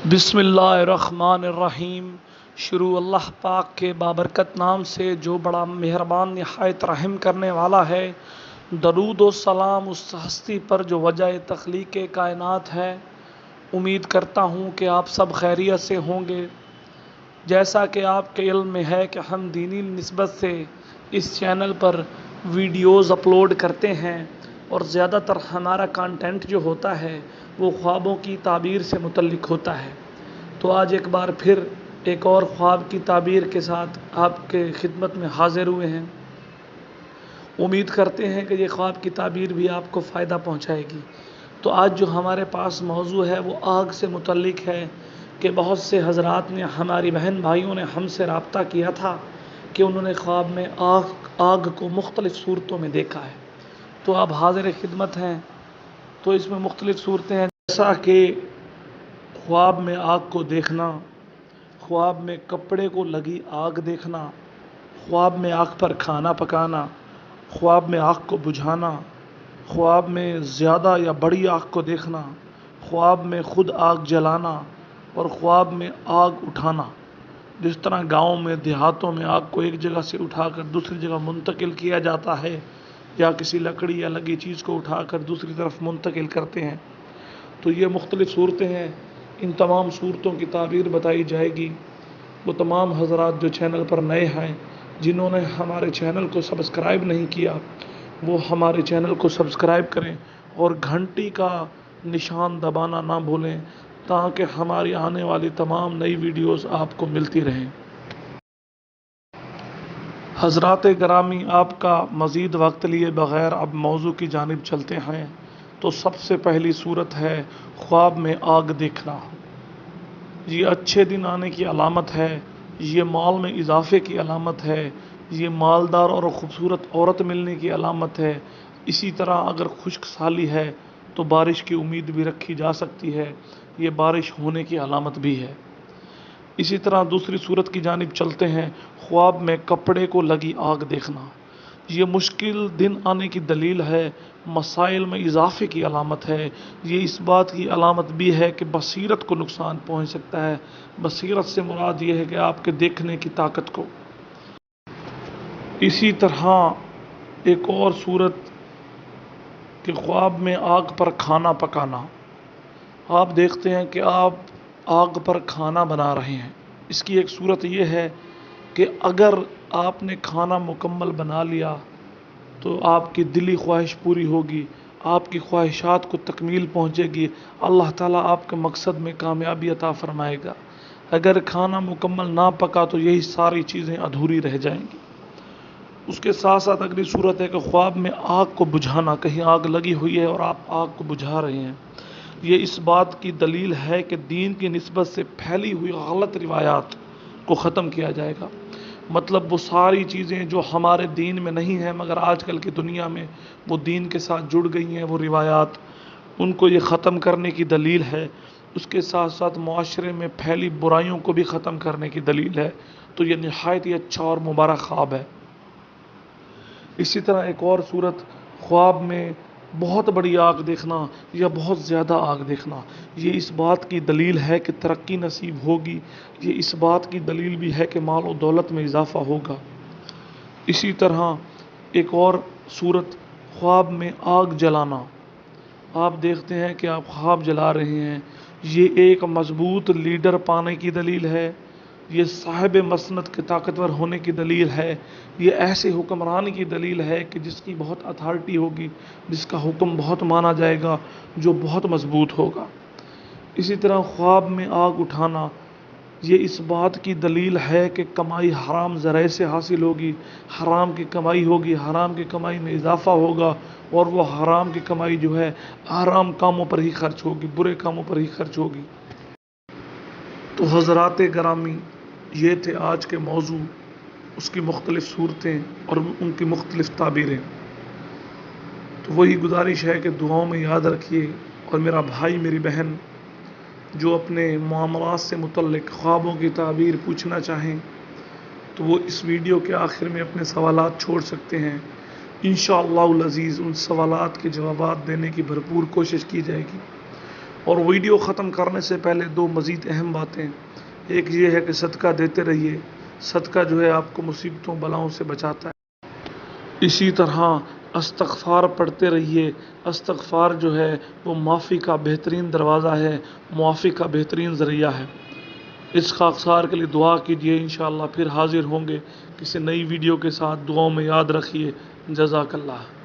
بسم اللہ الرحمن الرحیم۔ شروع اللہ پاک کے بابرکت نام سے جو بڑا مہربان نہایت رحم کرنے والا ہے۔ درود و سلام اس ہستی پر جو وجہ تخلیق کائنات ہے۔ امید کرتا ہوں کہ آپ سب خیریت سے ہوں گے۔ جیسا کہ آپ کے علم میں ہے کہ ہم دینی نسبت سے اس چینل پر ویڈیوز اپلوڈ کرتے ہیں اور زیادہ تر ہمارا کانٹینٹ جو ہوتا ہے وہ خوابوں کی تعبیر سے متعلق ہوتا ہے۔ تو آج ایک بار پھر ایک اور خواب کی تعبیر کے ساتھ آپ کے خدمت میں حاضر ہوئے ہیں۔ امید کرتے ہیں کہ یہ خواب کی تعبیر بھی آپ کو فائدہ پہنچائے گی۔ تو آج جو ہمارے پاس موضوع ہے وہ آگ سے متعلق ہے کہ بہت سے حضرات نے، ہماری بہن بھائیوں نے ہم سے رابطہ کیا تھا کہ انہوں نے خواب میں آگ کو مختلف صورتوں میں دیکھا ہے۔ تو آپ حاضر خدمت ہیں۔ تو اس میں مختلف صورتیں ہیں، جیسا کہ خواب میں آگ کو دیکھنا، خواب میں کپڑے کو لگی آگ دیکھنا، خواب میں آگ پر کھانا پکانا، خواب میں آگ کو بجھانا، خواب میں زیادہ یا بڑی آگ کو دیکھنا، خواب میں خود آگ جلانا اور خواب میں آگ اٹھانا۔ جس طرح گاؤں میں، دیہاتوں میں آگ کو ایک جگہ سے اٹھا کر دوسری جگہ منتقل کیا جاتا ہے، یا کسی لکڑی یا لگی چیز کو اٹھا کر دوسری طرف منتقل کرتے ہیں، تو یہ مختلف صورتیں ہیں۔ ان تمام صورتوں کی تعبیر بتائی جائے گی۔ وہ تمام حضرات جو چینل پر نئے ہیں، جنہوں نے ہمارے چینل کو سبسکرائب نہیں کیا، وہ ہمارے چینل کو سبسکرائب کریں اور گھنٹی کا نشان دبانا نہ بھولیں، تاکہ ہماری آنے والی تمام نئی ویڈیوز آپ کو ملتی رہیں۔ حضرات گرامی، آپ کا مزید وقت لیے بغیر اب موضوع کی جانب چلتے ہیں۔ تو سب سے پہلی صورت ہے خواب میں آگ دیکھنا۔ یہ اچھے دن آنے کی علامت ہے، یہ مال میں اضافے کی علامت ہے، یہ مالدار اور خوبصورت عورت ملنے کی علامت ہے۔ اسی طرح اگر خشک سالی ہے تو بارش کی امید بھی رکھی جا سکتی ہے، یہ بارش ہونے کی علامت بھی ہے۔ اسی طرح دوسری صورت کی جانب چلتے ہیں، خواب میں کپڑے کو لگی آگ دیکھنا۔ یہ مشکل دن آنے کی دلیل ہے، مسائل میں اضافے کی علامت ہے۔ یہ اس بات کی علامت بھی ہے کہ بصیرت کو نقصان پہنچ سکتا ہے۔ بصیرت سے مراد یہ ہے کہ آپ کے دیکھنے کی طاقت کو۔ اسی طرح ایک اور صورت کہ خواب میں آگ پر کھانا پکانا۔ آپ دیکھتے ہیں کہ آپ آگ پر کھانا بنا رہے ہیں۔ اس کی ایک صورت یہ ہے کہ اگر آپ نے کھانا مکمل بنا لیا تو آپ کی دلی خواہش پوری ہوگی، آپ کی خواہشات کو تکمیل پہنچے گی، اللہ تعالیٰ آپ کے مقصد میں کامیابی عطا فرمائے گا۔ اگر کھانا مکمل نہ پکا تو یہی ساری چیزیں ادھوری رہ جائیں گی۔ اس کے ساتھ ساتھ اگلی صورت ہے کہ خواب میں آگ کو بجھانا، کہیں آگ لگی ہوئی ہے اور آپ آگ کو بجھا رہے ہیں۔ یہ اس بات کی دلیل ہے کہ دین کی نسبت سے پھیلی ہوئی غلط روایات کو ختم کیا جائے گا۔ مطلب وہ ساری چیزیں جو ہمارے دین میں نہیں ہیں مگر آج کل کی دنیا میں وہ دین کے ساتھ جڑ گئی ہیں، وہ روایات، ان کو یہ ختم کرنے کی دلیل ہے۔ اس کے ساتھ ساتھ معاشرے میں پھیلی برائیوں کو بھی ختم کرنے کی دلیل ہے۔ تو یہ نہایت ہی اچھا اور مبارک خواب ہے۔ اسی طرح ایک اور صورت، خواب میں بہت بڑی آگ دیکھنا یا بہت زیادہ آگ دیکھنا۔ یہ اس بات کی دلیل ہے کہ ترقی نصیب ہوگی، یہ اس بات کی دلیل بھی ہے کہ مال و دولت میں اضافہ ہوگا۔ اسی طرح ایک اور صورت، خواب میں آگ جلانا۔ آپ دیکھتے ہیں کہ آپ خواب جلا رہے ہیں، یہ ایک مضبوط لیڈر پانے کی دلیل ہے، یہ صاحب مسند کے طاقتور ہونے کی دلیل ہے، یہ ایسے حکمران کی دلیل ہے کہ جس کی بہت اتھارٹی ہوگی، جس کا حکم بہت مانا جائے گا، جو بہت مضبوط ہوگا۔ اسی طرح خواب میں آگ اٹھانا، یہ اس بات کی دلیل ہے کہ کمائی حرام ذرائع سے حاصل ہوگی، حرام کی کمائی ہوگی، حرام کی کمائی میں اضافہ ہوگا، اور وہ حرام کی کمائی جو ہے حرام کاموں پر ہی خرچ ہوگی، برے کاموں پر ہی خرچ ہوگی۔ تو حضرات گرامی، یہ تھے آج کے موضوع، اس کی مختلف صورتیں اور ان کی مختلف تعبیریں۔ تو وہی گزارش ہے کہ دعاؤں میں یاد رکھیے، اور میرا بھائی میری بہن جو اپنے معاملات سے متعلق خوابوں کی تعبیر پوچھنا چاہیں تو وہ اس ویڈیو کے آخر میں اپنے سوالات چھوڑ سکتے ہیں۔ انشاءاللہ العزیز ان سوالات کے جوابات دینے کی بھرپور کوشش کی جائے گی۔ اور ویڈیو ختم کرنے سے پہلے دو مزید اہم باتیں، ایک یہ ہے کہ صدقہ دیتے رہیے، صدقہ جو ہے آپ کو مصیبتوں بلاؤں سے بچاتا ہے۔ اسی طرح استغفار پڑھتے رہیے، استغفار جو ہے وہ معافی کا بہترین دروازہ ہے، معافی کا بہترین ذریعہ ہے۔ اس خاکسار کے لیے دعا کیجیے، انشاءاللہ پھر حاضر ہوں گے کسی نئی ویڈیو کے ساتھ۔ دعاؤں میں یاد رکھیے۔ جزاک اللہ۔